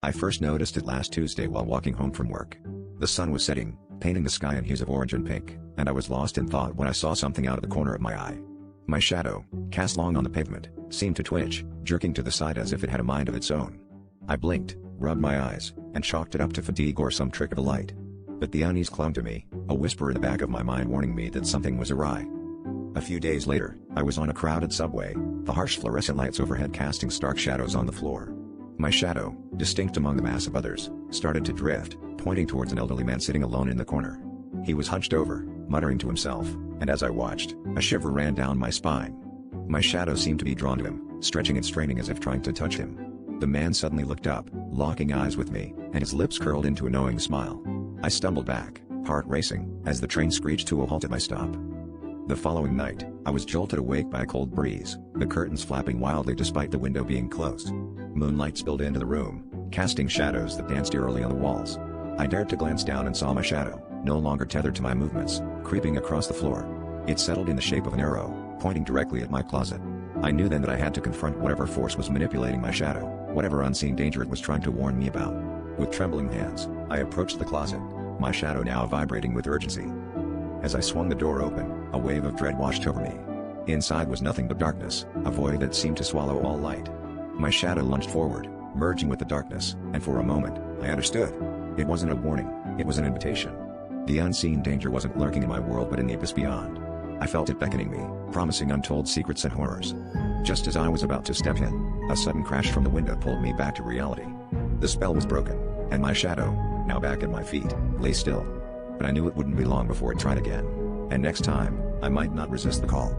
I first noticed it last Tuesday while walking home from work. The sun was setting, painting the sky in hues of orange and pink, and I was lost in thought when I saw something out of the corner of my eye. My shadow, cast long on the pavement, seemed to twitch, jerking to the side as if it had a mind of its own. I blinked, rubbed my eyes, and chalked it up to fatigue or some trick of the light. But the unease clung to me, a whisper in the back of my mind warning me that something was awry. A few days later, I was on a crowded subway, the harsh fluorescent lights overhead casting stark shadows on the floor. My shadow, distinct among the mass of others, started to drift, pointing towards an elderly man sitting alone in the corner. He was hunched over, muttering to himself, and as I watched, a shiver ran down my spine. My shadow seemed to be drawn to him, stretching and straining as if trying to touch him. The man suddenly looked up, locking eyes with me, and his lips curled into a knowing smile. I stumbled back, heart racing, as the train screeched to a halt at my stop. The following night, I was jolted awake by a cold breeze, the curtains flapping wildly despite the window being closed. Moonlight spilled into the room, casting shadows that danced eerily on the walls. I dared to glance down and saw my shadow, no longer tethered to my movements, creeping across the floor. It settled in the shape of an arrow, pointing directly at my closet. I knew then that I had to confront whatever force was manipulating my shadow, whatever unseen danger it was trying to warn me about. With trembling hands, I approached the closet, my shadow now vibrating with urgency. As I swung the door open, a wave of dread washed over me. Inside was nothing but darkness, a void that seemed to swallow all light. My shadow lunged forward, merging with the darkness, and for a moment, I understood. It wasn't a warning, it was an invitation. The unseen danger wasn't lurking in my world but in the abyss beyond. I felt it beckoning me, promising untold secrets and horrors. Just as I was about to step in, a sudden crash from the window pulled me back to reality. The spell was broken, and my shadow, now back at my feet, lay still. But I knew it wouldn't be long before it tried again. And next time, I might not resist the call.